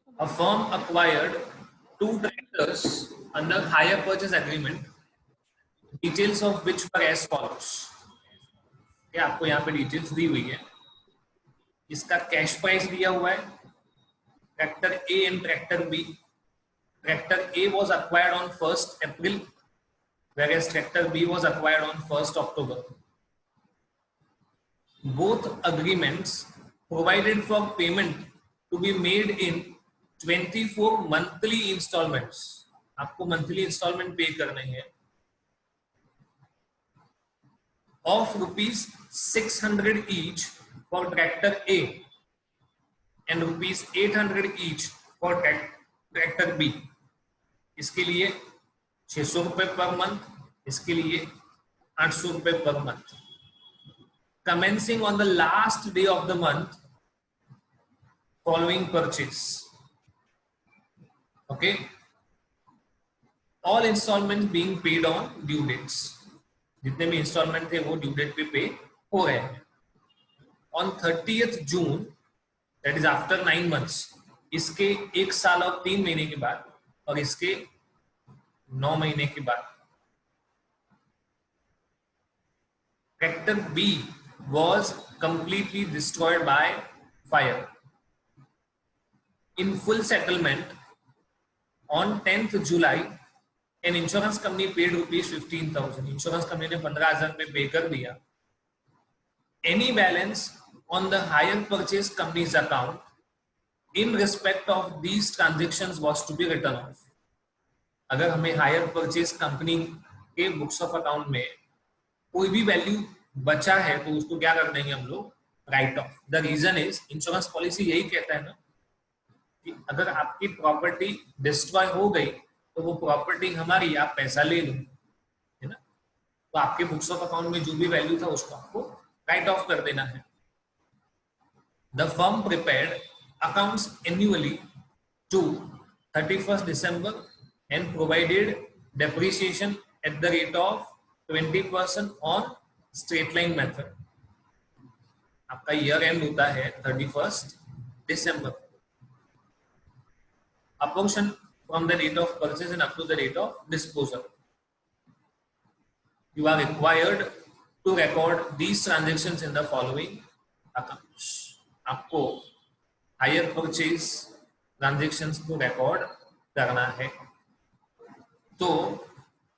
A firm acquired 2 tractors under hire purchase agreement, details of which were as follows. ये आपको यहाँ पे details दी हुई है. इसका कैश प्राइस दिया हुआ है. Tractor A and tractor B. Tractor A was acquired on 1st April, whereas tractor B was acquired on 1st October. Both agreements provided for payment to be made in 24 monthly installments. आपको monthly instalment पे करने हैं of rupees 600 each for tractor A and rupees 800 each for tractor B. इसके लिए 600 रुपए per month, इसके लिए 800 रुपए per month. Commencing on the last day of the month following purchase. Okay. All installments being paid on due dates. जितने भी instalment थे वो ड्यू डेट पे पे हो रहे हैं. On 30th June, that is after 9 months, इसके 1 साल और 3 महीने के बाद और इसके 9 महीने के बाद tractor B was completely destroyed by fire. In full settlement on 10th July, an insurance company paid rupees 15,000. Insurance company ने 15,000 पे पे कर दिया. Any balance on the hire purchase company's account in respect of these transactions was to be written off. अगर हमें hire purchase company के books of account में कोई भी वैल्यू बचा है तो उसको क्या कर देंगे हम लोग, write off. The reason is insurance policy यही कहता है ना कि अगर आपकी प्रॉपर्टी डिस्ट्रॉय हो गई तो वो प्रॉपर्टी हमारी, आप पैसा ले लो, है ना. तो आपके बुक्स ऑफ अकाउंट में जो भी वैल्यू था उसको आपको राइट ऑफ कर देना है. The firm prepared accounts annually to 31st December and provided depreciation at the rate of 20% on straight line method. आपका ईयर एंड होता है 31st December. Apportion from the date of purchase and up to the date of disposal. You are required to record these transactions in the following accounts. आपको hire purchase transactions को record करना है. तो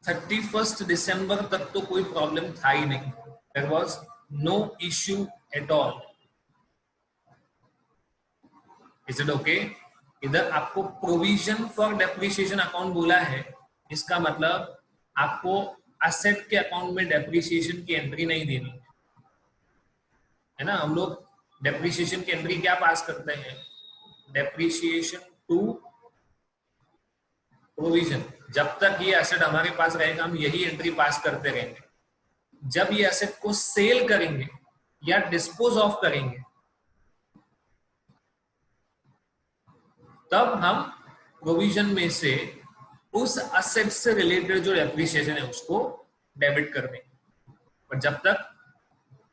31st December तक तो कोई problem था ही नहीं. There was no issue at all. Is it okay? इधर आपको प्रोविजन फॉर डेप्रिसिएशन अकाउंट बोला है, इसका मतलब आपको असेट के अकाउंट में डेप्रिसिएशन की एंट्री नहीं देनी है ना. हम लोग डेप्रिसिएशन की एंट्री क्या पास करते हैं, डेप्रिसिएशन टू प्रोविजन. जब तक ये एसेट हमारे पास रहेगा हम यही एंट्री पास करते रहेंगे. जब ये एसेट को सेल करेंगे या डिस्पोज ऑफ करेंगे तब हम प्रोविजन में से उस एसेट से रिलेटेड जो डेप्रिसिएशन है उसको डेबिट कर देंगे. पर जब तक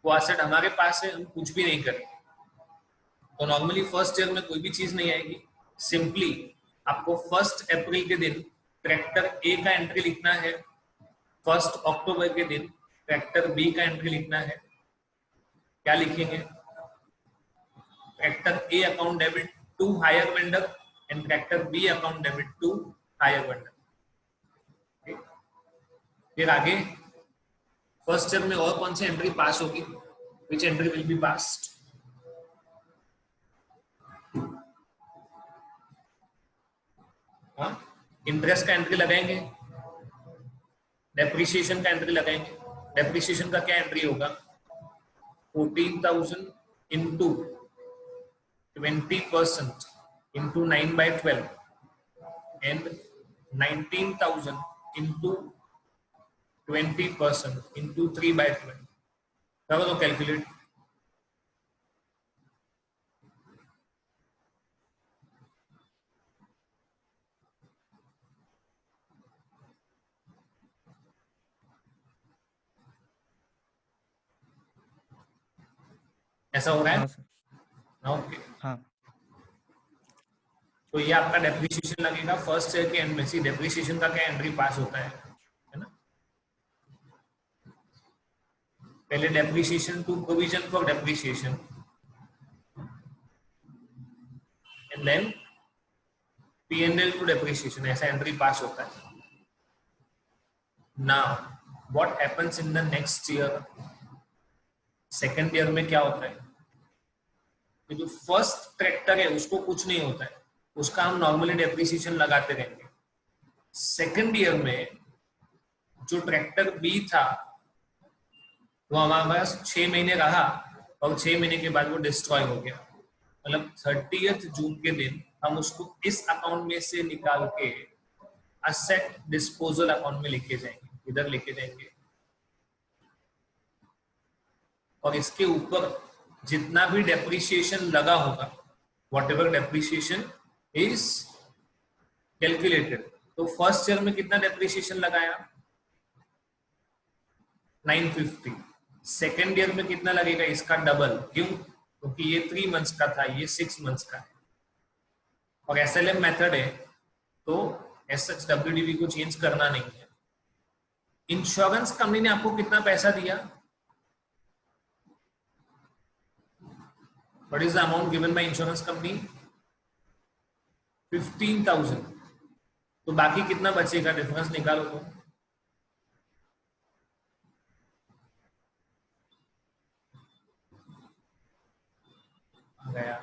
वो एसेट हमारे पास है हम कुछ भी नहीं करेंगे. तो नॉर्मली फर्स्ट ईयर में कोई भी चीज नहीं आएगी. सिंपली आपको 1 अप्रैल के दिन ट्रैक्टर ए का एंट्री लिखना है, 1 अक्टूबर के दिन ट्रैक्टर बी का एंट्री लिखना है. क्या लिखेंगे, tractor A account debit to hire vendor and tractor B account debit to hire vendor. फिर आगे फर्स्ट ईयर में और कौन सी एंट्री पास होगी, which entry will be passed. Interest का एंट्री लगाएंगे, डेप्रिसिएशन का एंट्री लगाएंगे. डेप्रिसिएशन का क्या एंट्री होगा, 14,000 into 20% into 9/12 and 19,000 into 20% into 3/12. करो तो कैलकुलेट. ऐसा हो रहा है. हाँ सर. ओके. हाँ. तो ये आपका डेप्रिसिएशन लगेगा फर्स्ट ईयर के एंड में। सी डेप्रिसिएशन का क्या एंट्री पास होता है ना, पहले depreciation to provision for depreciation and then P&L to depreciation, ऐसा एंट्री पास होता है। Now what happens in the next year, second year में क्या होता है, जो फर्स्ट ट्रैक्टर है उसको कुछ नहीं होता है, उसका हम नॉर्मली डेप्रिसिएशन लगाते रहेंगे। सेकेंड ईयर में जो ट्रैक्टर बी था वो हमारे पास 6 महीने रहा और 6 महीने के बाद वो डिस्ट्रॉय हो गया। मतलब 30 जून के दिन हम उसको इस अकाउंट में से निकाल के असेट डिस्पोजल अकाउंट में लेके जाएंगे, इधर लेके जाएंगे, और इसके ऊपर जितना भी डेप्रिसिएशन लगा होगा, what ever depreciation is calculated. तो फर्स्ट ईयर में कितना डेप्रिसिएशन लगाया, 950। सेकेंड ईयर में कितना लगेगा, इसका डबल। क्यों? क्योंकि ये 3 मंथ्स का था, ये 6 मंथ्स का है, और SLM मेथड है तो एसएच WDV को चेंज करना नहीं है। इंश्योरेंस कंपनी ने आपको कितना पैसा दिया, what is the amount given by insurance company, 15,000। तो बाकी कितना बचेगा, डिफरेंस निकालो तो। गया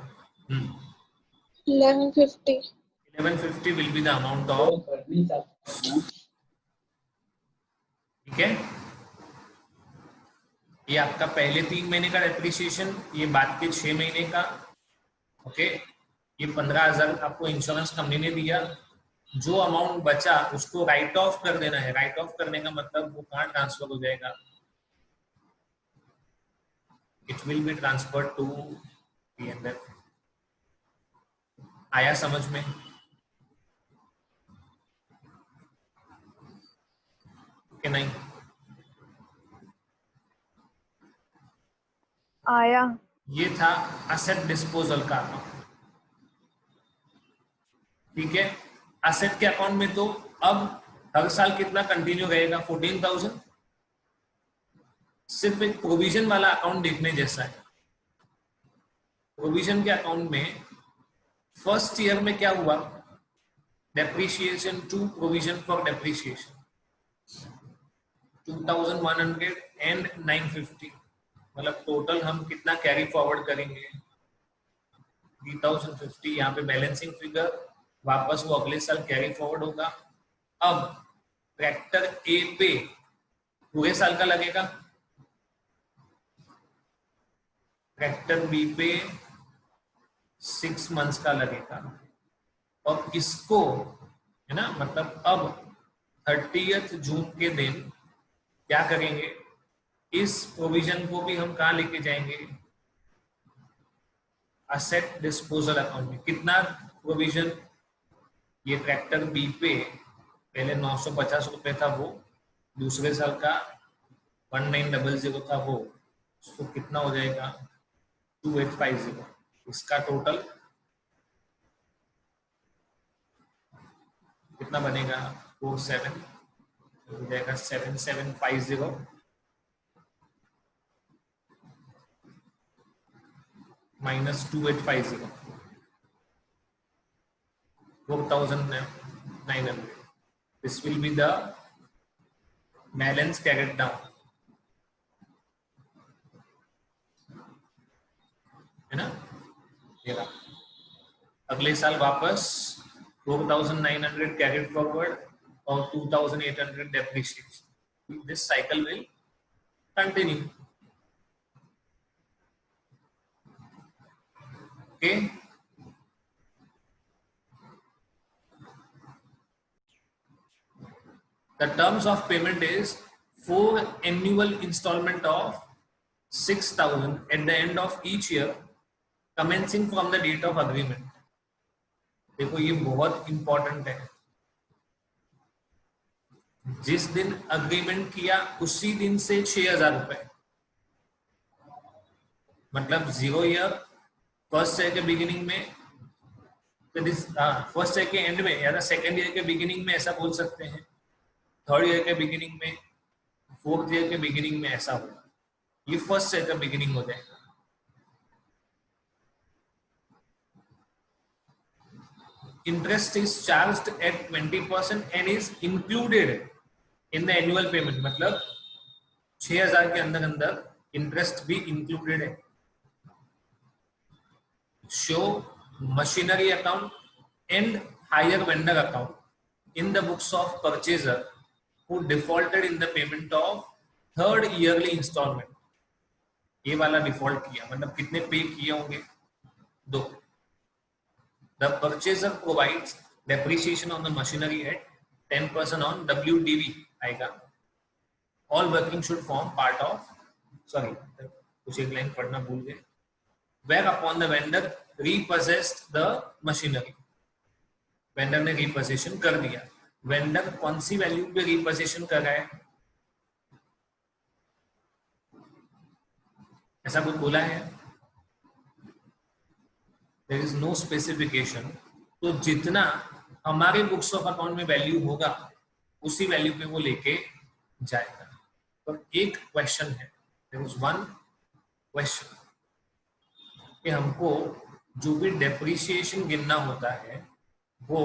1150 1150 will be the amount of, ठीक है। ये आपका पहले 3 महीने का डेप्रिसिएशन, ये बाद के 6 महीने का, ओके। ये 15,000 आपको इंश्योरेंस कंपनी ने दिया। जो अमाउंट बचा उसको राइट ऑफ कर देना है। राइट ऑफ करने का मतलब वो कहाँ ट्रांसफर हो जाएगा, it will be transfer to P&L। आया समझ में? कि नहीं आया। ये था असेट डिस्पोजल का अकाउंट, ठीक है। असेट के अकाउंट में तो अब हर साल कितना कंटिन्यू रहेगा, 14,000। सिर्फ एक प्रोविजन वाला अकाउंट देखने जैसा है। प्रोविजन के अकाउंट में फर्स्ट ईयर में क्या हुआ, depreciation to provision for depreciation 2,100 and 950, मतलब टोटल हम कितना कैरी फॉरवर्ड करेंगे, 3,050। यहाँ पे बैलेंसिंग फिगर वापस वो अगले साल कैरी फॉरवर्ड होगा। अब ट्रैक्टर ए पे पूरे साल का लगेगा, ट्रैक्टर बी पे 6 मंथ्स का लगेगा, और इसको है ना, मतलब अब 30 जून के दिन क्या करेंगे, इस प्रोविजन को भी हम कहाँ लेके जाएंगे, असेट डिस्पोजल अकाउंट में। कितना प्रोविजन, ये ट्रैक्टर बी पे पहले 950 रुपए था, वो दूसरे साल का 1900 था, वो उसको कितना हो जाएगा 2850। इसका टोटल कितना बनेगा, 47 हो जाएगा, 7750 minus 2850, 4,900। This will be the balance carried down, है ना। ये रहा। अगले साल वापस 4,900 carried forward और 2,800 depreciation. This cycle will continue. Okay. The terms of payment is 4 annual installment of 6,000 at the end of each year, commencing from the date of agreement. देखो ये बहुत इंपॉर्टेंट है, जिस दिन अग्रीमेंट किया उसी दिन से 6,000 रुपए, मतलब 0 ईयर फर्स्ट ईयर के बिगिनिंग में दिस फर्स्ट ईयर के एंड में या सेकेंड ईयर के बिगिनिंग में ऐसा बोल सकते हैं, थर्ड ईयर के बिगिनिंग में, फोर्थ ईयर के बिगिनिंग में ऐसा होगा। ये फर्स्ट ईयर का बिगिनिंग हो जाएगा। Interest is charged at 20% and is included in the annual payment, मतलब 6000 के अंदर अंदर इंटरेस्ट भी इंक्लूडेड है। Show machinery account and hire vendor account in the books of purchaser who defaulted in the payment of third yearly installment। ये वाला default किया मतलब कितने पे किए होंगे, 2। The purchaser provides depreciation on the machinery at 10% on WDV आएगा। All working should form part of, sorry कुछ एक लाइन पढ़ना भूल गए, whereupon the vendor repossessed the machinery। Vendor ने रिपोजिशन कर दिया। वेंडर कौन सी वैल्यू पे रिपोजिशन कर रहा है, ऐसा कुछ बोला है? There is no specification. तो जितना हमारे बुक्स ऑफ अकाउंट में वैल्यू होगा उसी वैल्यू पे वो लेके जाएगा। तो एक क्वेश्चन है, देयर इज वन क्वेश्चन कि हमको जो भी डेप्रिसिएशन गिनना होता है वो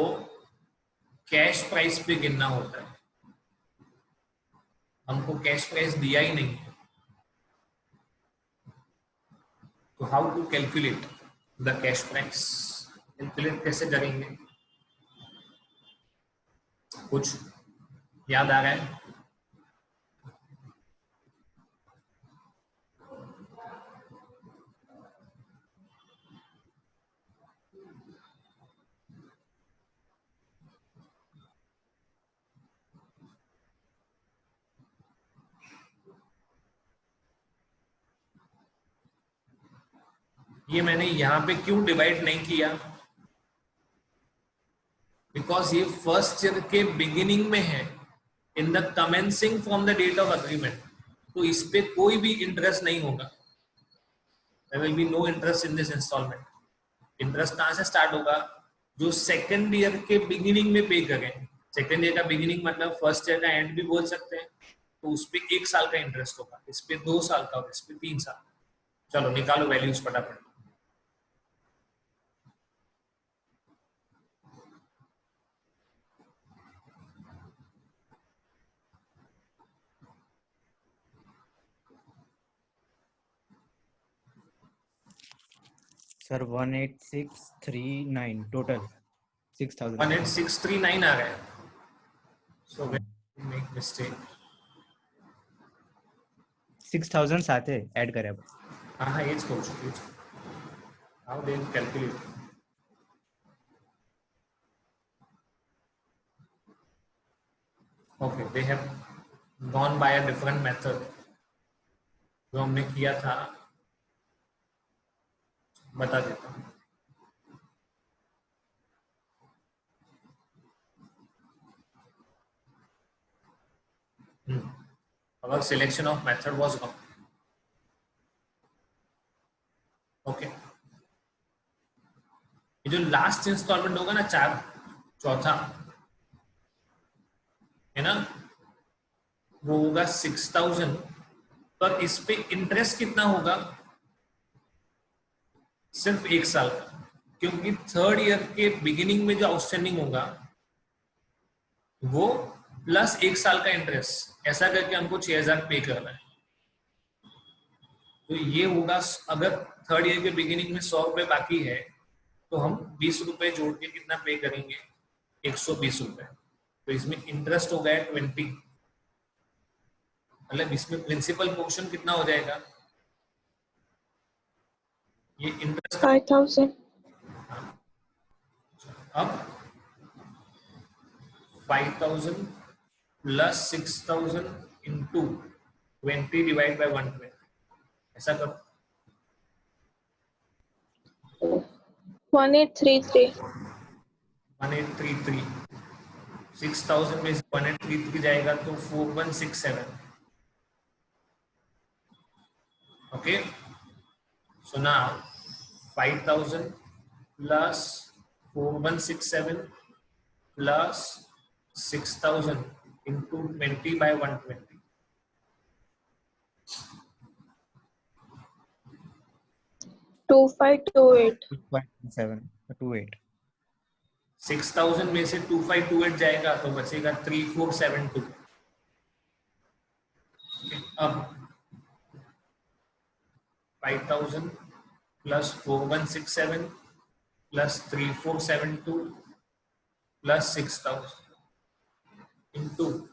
कैश प्राइस पे गिनना होता है। हमको कैश प्राइस दिया ही नहीं है, तो how to calculate the cash price? Calculate कैसे करेंगे? कुछ याद आ रहा है? ये मैंने यहाँ पे क्यों डिवाइड नहीं किया? बिकॉज ये फर्स्ट ईयर के बिगिनिंग में है, in the commencing from the date of agreement, तो इस पे कोई भी इंटरेस्ट नहीं होगा। There will be no interest in this instalment. Interest कहाँ से स्टार्ट होगा? जो सेकेंड ईयर के बिगिनिंग में पे करें। सेकेंड ईयर का बिगिनिंग मतलब फर्स्ट ईयर का एंड भी बोल सकते हैं, तो उस पे 1 साल का इंटरेस्ट होगा, इस पे 2 साल का होगा, इस पे 3 साल। चलो निकालो वैल्यूज फटाफट। सर 18639 टोटल 6000 18639 आ रहा है। So make mistake. 6000 સાથે એડ કર્યા हाँ ये કહું છું। How they calculate? Okay, they have gone by a different method. जो हमने किया था बता देता हूँ। Our selection of method was wrong. Okay. ये जो लास्ट इंस्टॉलमेंट होगा ना, चौथा है ना, वो होगा 6000, पर इस पे इंटरेस्ट कितना होगा? सिर्फ 1 साल का, क्योंकि थर्ड ईयर के बिगिनिंग में जो आउटस्टैंडिंग होगा वो प्लस 1 साल का इंटरेस्ट, ऐसा करके हमको 6000 पे करना है। तो ये होगा, अगर थर्ड ईयर के बिगिनिंग में 100 रुपए बाकी है तो हम 20 रुपए जोड़ के कितना पे करेंगे? 120 रुपए। तो इसमें इंटरेस्ट हो गया 20, मतलब इसमें प्रिंसिपल पोर्शन कितना हो जाएगा? ये इंटरेस्ट 5000। अब 5000 प्लस 6000 इंटू 20 डिवाइड बाय 120, ऐसा करो। 1833। 1833 6000 में 1833 जाएगा तो 4167। Okay, so now 5000 plus 4167 plus 6000 into 20 by 120. Two five two eight 2.728 6000 में से 2528 जाएगा तो बचेगा 3472. अब 5000 plus 4167 plus 3472 plus 6000 into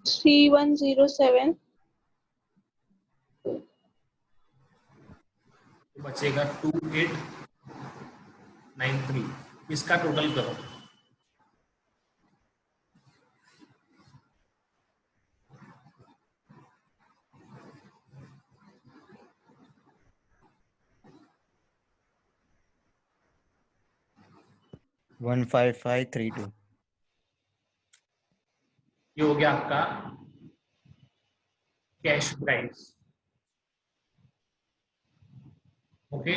3107 तो बचेगा 2893. इसका टोटल करो. वन 15532 ये हो गया आपका कैश प्राइस. ओके.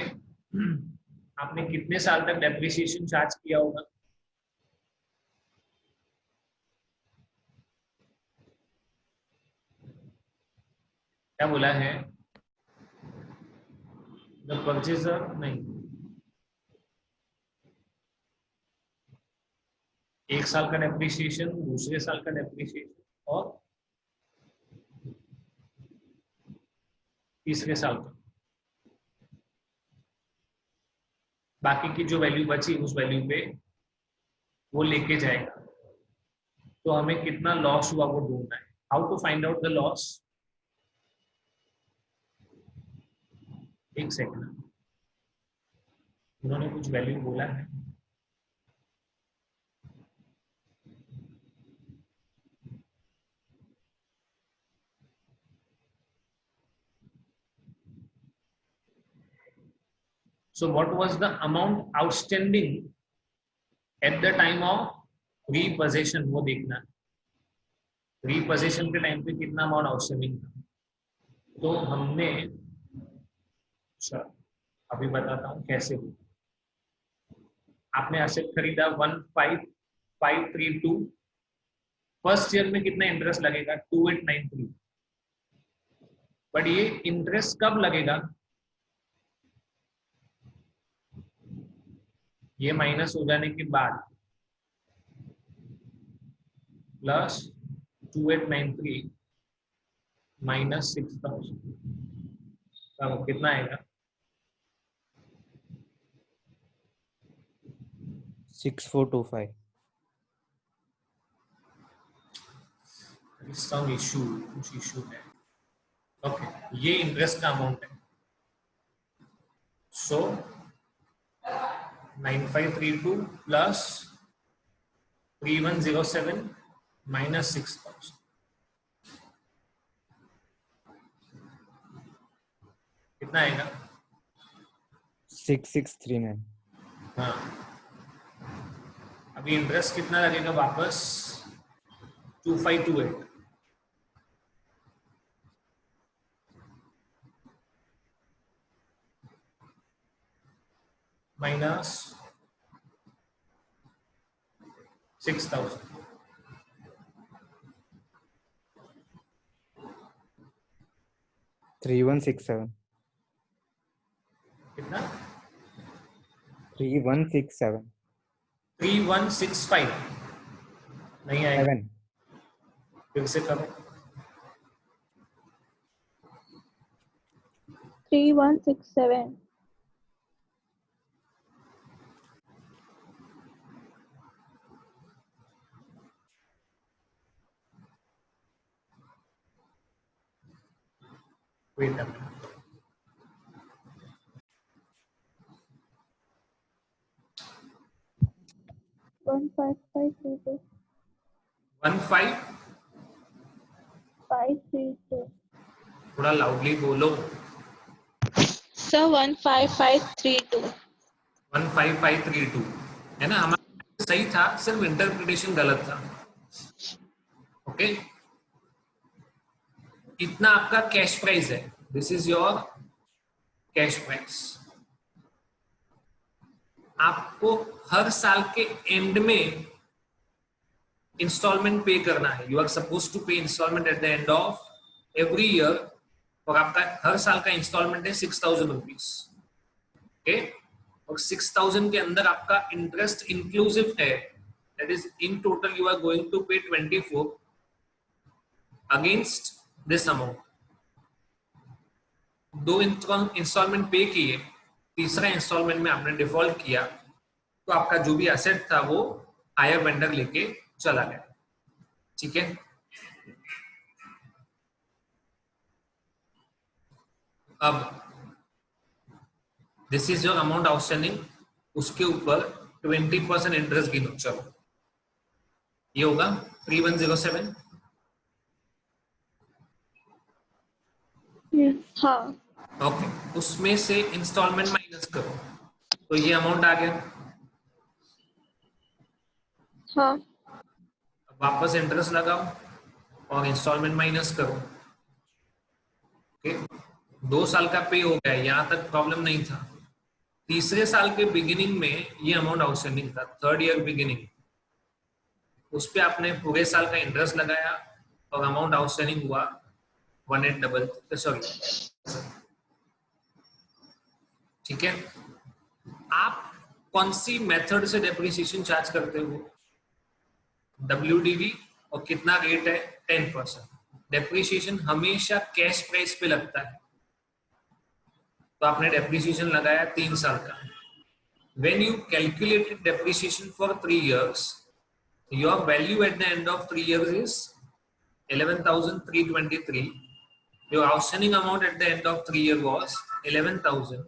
आपने कितने साल तक डेप्रिसिएशन चार्ज किया होगा? क्या बोला है? द परचेजर नहीं, 1 साल का डेप्रिसिएशन, दूसरे साल का डेप्रिसिएशन और तीसरे साल का. बाकी की जो वैल्यू बची उस वैल्यू पे वो लेके जाएगा. तो हमें कितना लॉस हुआ वो ढूंढना है. How to find out the loss? एक सेकंड, उन्होंने कुछ वैल्यू बोला है. So what was the amount outstanding at the time of repossession? वो देखना. repossession के टाइम पे कितना अमाउंट आउटस्टैंडिंग था. तो हमने, अच्छा अभी बताता हूँ कैसे. आपने एसेट खरीदा 15532. फर्स्ट ईयर में कितना इंटरेस्ट लगेगा? 2893. बट ये इंटरेस्ट कब लगेगा? ये माइनस हो जाने के बाद प्लस 2893 माइनस 6000 कितना आएगा? 6425 सम इशू, कुछ इशू है. ओके, ये इंटरेस्ट का अमाउंट है. सो 9532 प्लस 3107 माइनस 6000 कितना आएगा? 6639 हाँ. अभी इंटरेस्ट कितना लगेगा वापस? 2528. माइनस 6000 3167 कितना? 3167 3165 नहीं आएगा. 7 फिर से करो. 3167 Wait a minute. One five five three two 15 थोड़ा लाउडली बोलो. सर 15532 15532 है ना. हमारा सही था, सिर्फ इंटरप्रिटेशन गलत था. ओके. इतना आपका कैश प्राइस है, this is your cash price. आपको हर साल के एंड में इंस्टॉलमेंट पे करना है। You are suppose to pay instalment at the end of every year, और आपका हर साल का इंस्टॉलमेंट है 6,000 रुपीज। ओके, और 6,000 के अंदर आपका इंटरेस्ट इंक्लूसिव है, that is in total you are going to pay 24 against this amount. 2 instalment पे किए, तीसरा इंस्टॉलमेंट में आपने डिफॉल्ट किया, तो आपका जो भी एसेट था वो हायर वेंडर लेके चला गया। ठीक है, अब this is your amount outstanding, उसके ऊपर 20% इंटरेस्ट गिनो। चलो ये होगा 3107। हाँ। ओके, उसमें से इंस्टॉलमेंट माइनस करो, तो ये अमाउंट आ गया। हाँ। अब वापस इंटरेस्ट लगाओ और इंस्टॉलमेंट माइनस करो। ओके, 2 साल का पे हो गया, यहां तक प्रॉब्लम नहीं था। तीसरे साल के बिगिनिंग में ये अमाउंट आउटस्टैंडिंग था, थर्ड ईयर बिगिनिंग, उस पे आपने पूरे साल का इंटरेस्ट लगाया और अमाउंट आउटस्टैंडिंग हुआ 1833, सॉरी। ठीक है, आप कौन सी मेथड से डेप्रिसिएशन चार्ज करते हो? WDV, और कितना रेट है? 10%। डेप्रिसिएशन हमेशा कैश प्राइस पे लगता है, तो आपने डेप्रिसिएशन लगाया 3 साल का। When you calculated depreciation for 3 years, your value at the end of 3 years is 11,323. Your outstanding amount at the end of 3 years was 11,000.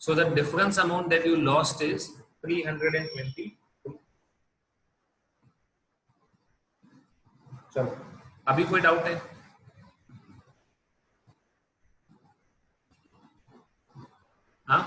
So the difference amount that you lost is 320. चलो, अभी कोई doubt है? हाँ,